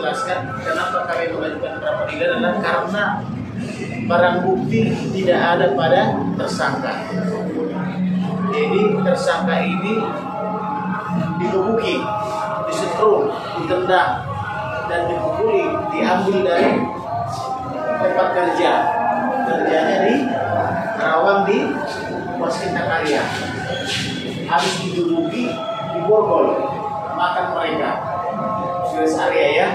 jelaskan kenapa kami mengajukan pra peradilan adalah karena barang bukti tidak ada pada tersangka. Jadi tersangka ini digebuki, disetrum, ditendang, dan dipukuli, diambil dari tempat kerja. Kerjanya di Karawang di Waskita Karya. Habis digebuki, diborgol, makan mereka. Rest area ya,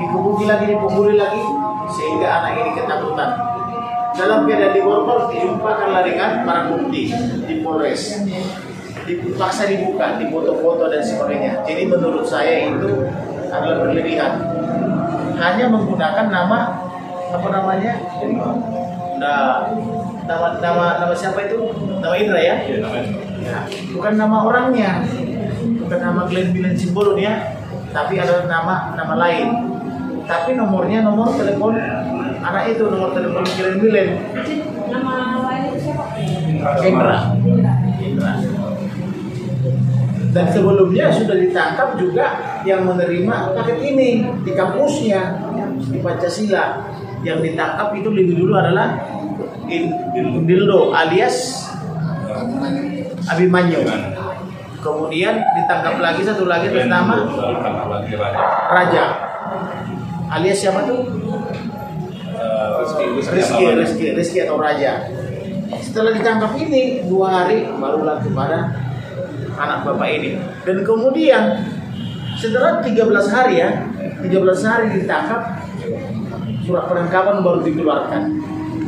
dikebuki lagi, dipukuli lagi, sehingga anak ini ketakutan. Dalam keadaan diborgol, dijumpakanlah dengan barang bukti di Polres. Dipaksa dibuka, difoto-foto dan sebagainya. Jadi menurut saya itu adalah berlebihan. Hanya menggunakan nama apa namanya? Nama siapa itu? Nama Indra ya? Ya. Bukan nama orangnya, bukan nama Glenn Milen Simbolon ya, tapi ada nama lain. Tapi nomornya nomor telepon anak itu, nomor telepon Glenn Milen. Nama lain itu siapa? Indra. Dan sebelumnya sudah ditangkap juga yang menerima paket ini di kampusnya di Pancasila. Yang ditangkap itu lebih dulu adalah Dildo alias Abimanyu. Kemudian ditangkap lagi satu lagi atas nama Raja alias siapa tuh? Rizky atau Raja. Setelah ditangkap ini 2 hari barulah kepada anak bapak ini. Dan kemudian setelah 13 hari ya, 13 hari ditangkap, surat penangkapan baru dikeluarkan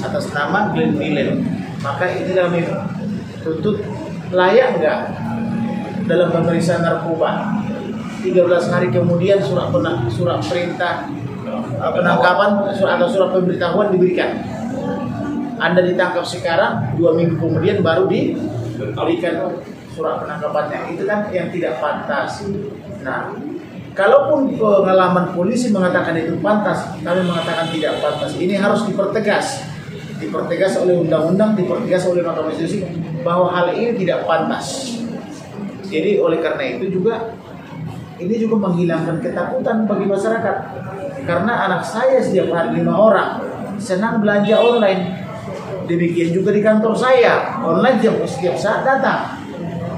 atas nama Glenn Milen. Maka ini kami tuntut, layak nggak dalam pemeriksaan narkoba 13 hari kemudian surat perintah penangkapan atau surat pemberitahuan diberikan. Anda ditangkap sekarang, 2 minggu kemudian baru diberikan surat penangkapannya. Itu kan yang tidak pantas. Nah, kalaupun pengalaman polisi mengatakan itu pantas, kami mengatakan tidak pantas. Ini harus dipertegas oleh undang-undang, dipertegas oleh Mahkamah Konstitusi bahwa hal ini tidak pantas. Jadi oleh karena itu juga ini juga menghilangkan ketakutan bagi masyarakat. Karena anak saya setiap hari 5 orang senang belanja online. Demikian juga di kantor saya, online setiap saat datang.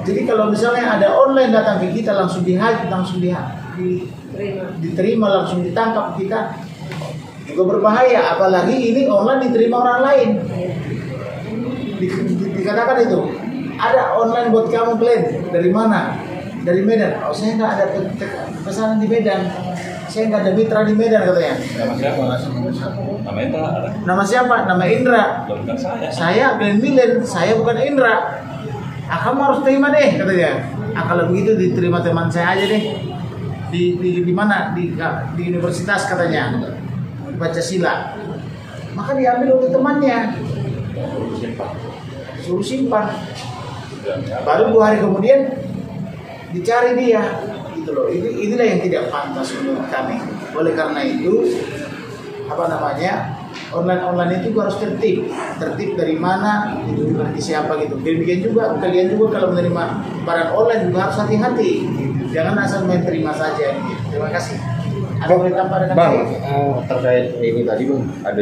Jadi kalau misalnya ada online datang ke kita langsung diterima, langsung ditangkap, kita juga berbahaya. Apalagi ini online diterima orang lain. Dikatakan itu ada online buat kamu Glenn, dari mana? Dari Medan. Oh, saya nggak ada pesanan di Medan. Saya nggak ada mitra di Medan katanya. Nama siapa? Nama Indra ada. Nama siapa? Nama Indra. Bukan saya. Saya Glenn Milen. Saya bukan Indra. Kamu harus terima deh katanya. Kalau begitu diterima teman saya aja deh. Di mana? Di universitas katanya. Pancasila. Maka diambil oleh temannya. Suruh simpan. Baru 2 hari kemudian dicari dia. Gitu loh. Inilah yang tidak pantas menurut kami. Oleh karena itu online itu harus tertib dari mana itu bagi siapa gitu. Demikian juga kalian juga kalau menerima barang online juga harus hati-hati, jangan asal main terima saja. Terima kasih. Ada yang tambah dengan Bang, terkait ini tadi Bang, ada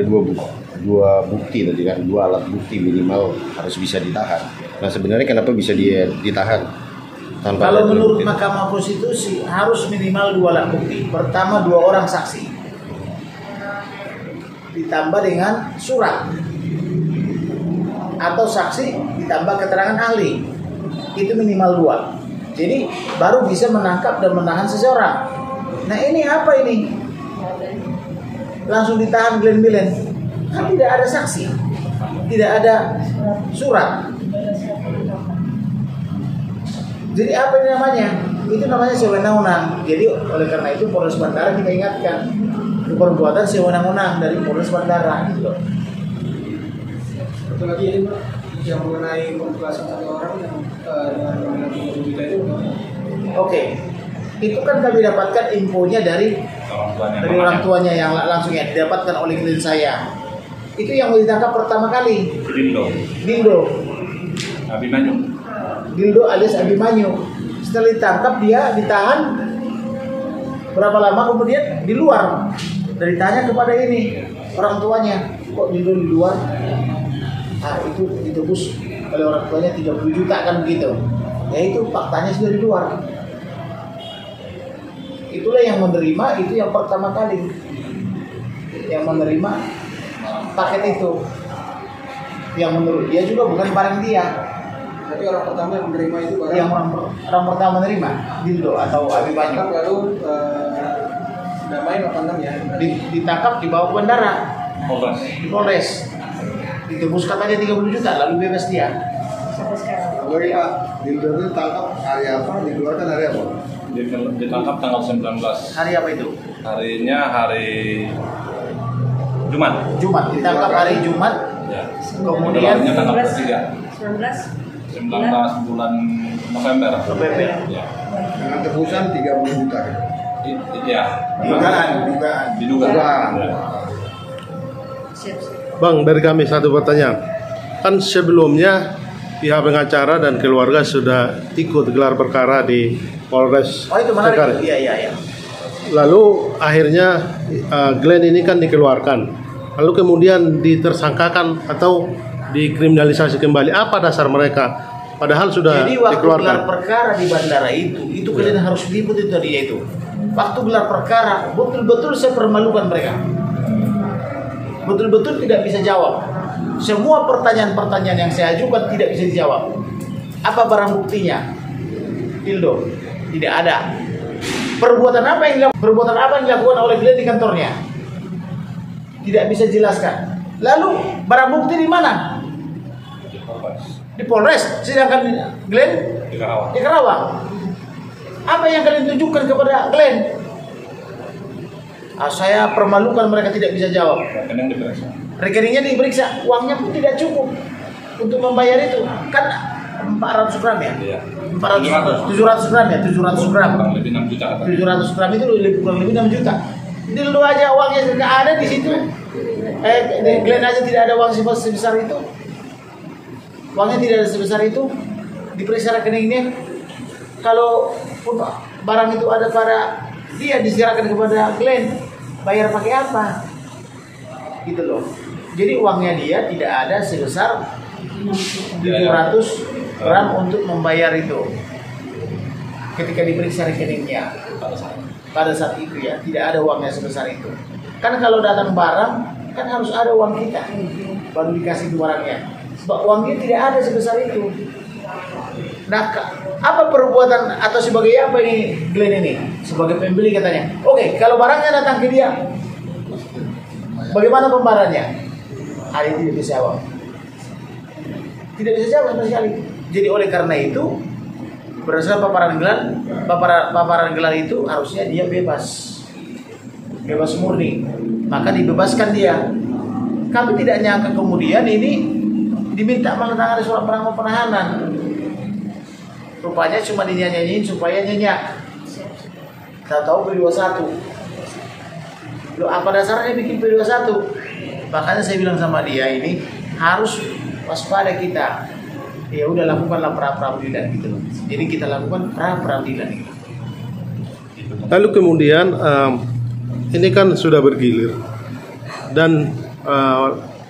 dua bukti tadi kan, 2 alat bukti minimal harus bisa ditahan. Nah sebenarnya kenapa bisa dia ditahan? Kalau menurut Mahkamah Konstitusi harus minimal 2 alat bukti. Pertama 2 orang saksi, ditambah dengan surat atau saksi ditambah keterangan ahli, itu minimal 2. Jadi baru bisa menangkap dan menahan seseorang. Nah ini apa ini? Langsung ditahan Glenn Milen. Kan tidak ada saksi, tidak ada surat. Jadi apa ini namanya? Itu namanya sewenang-wenang. Jadi oleh karena itu Polres Bandara kita ingatkan, perbuatan sewenang-wenang dari Polres Bandara gitu loh. Satu lagi ini Pak, yang mengenai pembebasan 1 orang yang dengan kita itu. Oke. Itu kan kami dapatkan infonya dari orang tuanya yang langsung ya didapatkan oleh klien saya. Itu yang mau ditangkap pertama kali. Dildo. Dildo alias Abimanyu. Setelah ditangkap dia ditahan Berapa lama kemudian di luar, dari tanya kepada ini orang tuanya, kok di luar? Ah, itu ditebus oleh orang tuanya 30 juta kan begitu. Ya itu faktanya sudah di luar. Itulah yang menerima, itu yang pertama kali yang menerima paket itu. Yang menurut dia juga bukan barang dia. Tapi orang pertama yang menerima itu barang Yang orang pertama menerima dildo atau Abi Banyu lalu damai 86 ya. ditangkap, dibawa ke bandara, Polres. di Polres, ditebus katanya 30 juta lalu bebas dia. Sampai sekarang. Kalau ya, dildo itu tangkap hari apa, dikeluarkan hari apa? Ditangkap tanggal 19. Hari apa itu? Harinya hari Jumat. Jumat, ditangkap hari Jumat. Ya. Kemudian Keluarnya tanggal 19. 19 bulan November. November. Ya. Dengan tebusan 30 juta. Iya. Dugaan. Diduga. Dugaan. Ya. Siap. Bang, dari kami satu pertanyaan. Kan sebelumnya pihak pengacara dan keluarga sudah ikut gelar perkara di Polres Oh itu menarik. Cengkareng. Iya. Lalu akhirnya Glenn ini kan dikeluarkan. Lalu kemudian ditersangkakan atau dikriminalisasi kembali. Apa dasar mereka? Padahal sudah Jadi waktu dikeluarkan. gelar perkara di bandara itu kalian harus ribut itu tadi itu. Waktu gelar perkara betul-betul saya permalukan mereka. Betul-betul tidak bisa jawab. Semua pertanyaan-pertanyaan yang saya ajukan tidak bisa dijawab. Apa barang buktinya? Dildo. Tidak ada. Perbuatan apa yang dilakukan oleh Glenn di kantornya? Tidak bisa jelaskan. Lalu barang bukti di mana? Di Polres. Sedangkan Glenn Di Karawang. di Karawang. Apa yang kalian tunjukkan kepada Glenn? Saya permalukan, mereka tidak bisa jawab. Rekening diperiksa. Rekeningnya diperiksa, uangnya pun tidak cukup untuk membayar itu. Kan 400 gram ya? Iya. 700 gram ya? 700 gram. Kurang lebih 6 juta kata. 700 gram itu kurang lebih 6 juta. Dildo aja uangnya tidak ada di situ. Glenn aja tidak ada uang sebesar itu. Uangnya tidak ada sebesar itu. Diperiksa rekeningnya. Kalau pun barang itu ada pada dia, diserahkan kepada Glenn, bayar pakai apa? Gitu loh. Jadi uangnya dia tidak ada sebesar 700 gram untuk membayar itu. Ketika diperiksa rekeningnya pada saat itu ya, tidak ada uangnya sebesar itu. Kan kalau datang barang kan harus ada uang kita baru dikasih ke barangnya. Sebab uangnya tidak ada sebesar itu. Nah, apa perbuatan atau sebagai apa ini Glenn ini? Sebagai pembeli katanya. Oke, kalau barangnya datang ke dia, bagaimana pembayarannya? Hari ini tidak bisa jawab. Tidak bisa jawab sama sekali. Jadi oleh karena itu, berdasarkan paparan gelar itu harusnya dia bebas murni. Maka dibebaskan dia. Kami tidak nyangka kemudian ini diminta menandatangani surat penahanan. Rupanya cuma dinyanyiin supaya nyenyak. Tahu P21. Loh, apa dasarnya bikin P21? Makanya saya bilang sama dia ini harus waspada kita. Ya udah lakukanlah pra-peradilan gitu loh. Jadi kita lakukan pra-peradilan gitu. Lalu kemudian ini kan sudah bergilir dan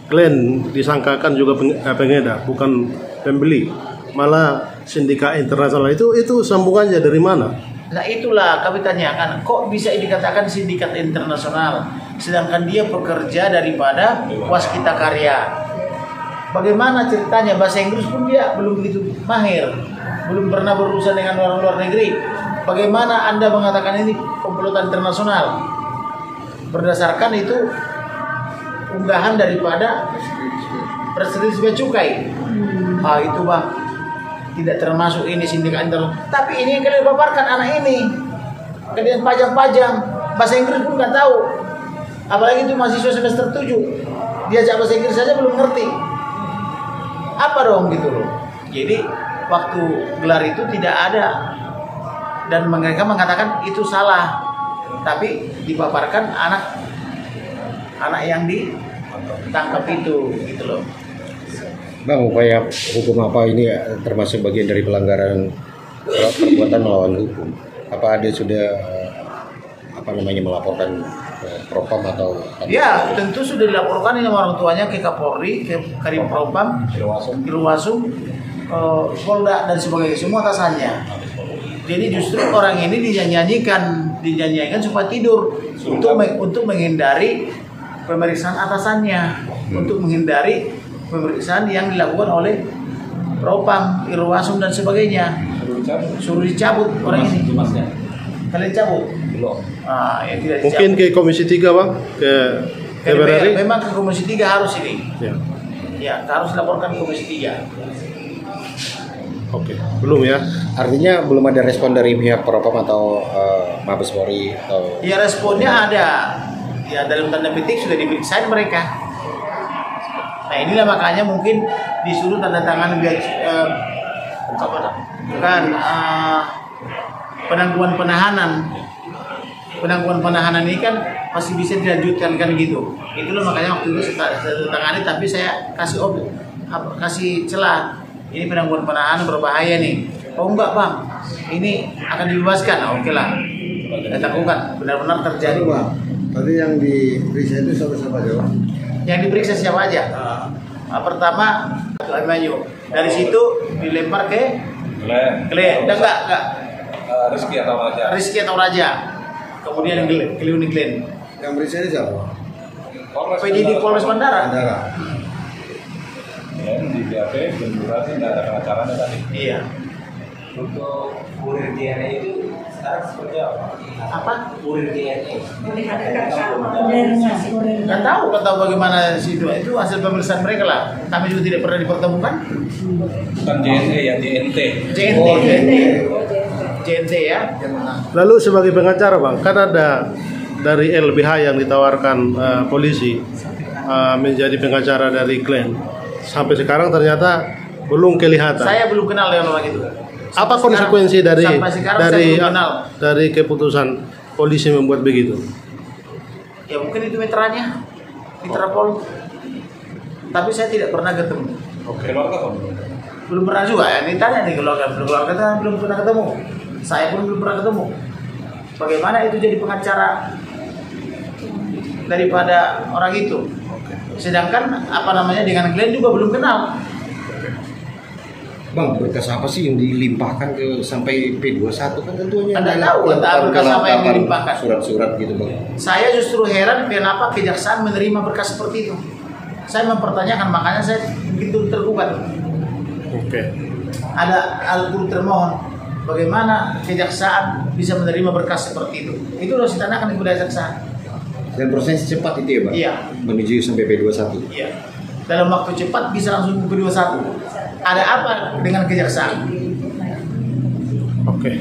Glenn disangkakan juga pengedar, bukan pembeli. Malah sindikat internasional itu sambungannya dari mana? Nah itulah kami tanyakan, kok bisa dikatakan sindikat internasional sedangkan dia pekerja daripada Waskita Karya. Bagaimana ceritanya? Bahasa Inggris pun dia belum begitu mahir, belum pernah berurusan dengan orang luar negeri. Bagaimana Anda mengatakan ini komplotan internasional? Berdasarkan itu unggahan daripada Presiden Bea Cukai. Itu Bang, tidak termasuk ini sindikat internasional. Tapi ini yang kalian paparkan anak ini, kalian pajang-pajang, bahasa Inggris pun nggak tahu. Apalagi itu mahasiswa semester 7, diajak bahasa Inggris saja belum ngerti. Apa dong gitu loh. Jadi waktu gelar itu tidak ada dan mereka mengatakan itu salah. Tapi dipaparkan anak yang ditangkap itu gitu loh. Bang, upaya hukum apa ini termasuk bagian dari pelanggaran perbuatan melawan hukum? Apa ada sudah melaporkan propam atau Ya, tentu sudah dilaporkan ini orang tuanya ke Kapolri, ke Karim Propam, Irwasum, Polda dan sebagainya, semua atasannya. Jadi justru orang ini dinyanyikan supaya tidur untuk menghindari pemeriksaan atasannya, untuk menghindari pemeriksaan yang dilakukan oleh Propam, Irwasum dan sebagainya. Suruh dicabut orang ini. Kalian cabut? Belum. Ya tidak dicabut. Mungkin ke Komisi 3 Bang, ke DPR RI. Memang ke Komisi 3 harus ini. Ya. Ya, harus laporkan ke Komisi 3. Oke, belum ya. artinya belum ada respon dari pihak propam atau Mabes Polri atau Ya responnya ada. Ya dalam tanda petik sudah diperiksa mereka. Nah inilah makanya mungkin disuruh tanda tangan penangguhan penahanan. Penangguhan penahanan ini kan masih bisa dilanjutkan kan gitu. Itulah makanya waktu itu saya tangani, tapi saya kasih celah. Ini penangguhan penahanan berbahaya nih. Oh enggak bang, ini akan dibebaskan. Oke lah, kita lakukan. Benar-benar terjadi. Lalu, Bang, tadi yang diperiksa itu siapa aja, Bang? Yang diperiksa siapa aja? Pertama Abimanyu. Dari situ dilempar ke Glenn. Enggak. Rizky atau Raja. Rizky atau Raja. Kemudian Kliunik Glenn. Yang beriksa ini siapa? PJD Polres Bandara. Bandara. Di BAP benturan tidak ada pengacaranya tadi. Iya. Untuk kurir DNA itu sekarang seperti apa? Apa? Kurir DNA. Nggak tahu bagaimana situ. Itu hasil pemeriksaan mereka lah. Kami juga tidak pernah dipertemukan. Bukan JNE ya, JNT. JNT ya. Lalu sebagai pengacara Bang, kan ada dari LBH yang ditawarkan polisi menjadi pengacara dari Glenn. Sampai sekarang ternyata belum kelihatan. Saya belum kenal dengan orang itu. Apa konsekuensi dari saya belum kenal. dari keputusan polisi membuat begitu? Ya mungkin itu mitranya, mitra Polri. Tapi saya tidak pernah ketemu. Keluarga kok belum? Belum pernah juga ya. Ini tanya nih keluarga belum pernah ketemu. Saya pun belum pernah ketemu. Bagaimana itu jadi pengacara daripada orang itu? Sedangkan dengan Glenn juga belum kenal. Bang, berkas apa sih yang dilimpahkan ke sampai P21 kan tentunya Anda tahu berkas apa yang dilimpahkan? Surat-surat gitu Bang. Saya justru heran kenapa kejaksaan menerima berkas seperti itu. Saya mempertanyakan, makanya saya begitu tergugat. Oke. Ada al-qur termohon, bagaimana kejaksaan bisa menerima berkas seperti itu? Itu harus ditanyakan kepada kejaksaan. Dan prosesnya cepat itu ya Bang? Iya. Menuju sampai P21. Iya. Dalam waktu cepat bisa langsung ke P21. Ada apa dengan kejaksaan? Oke.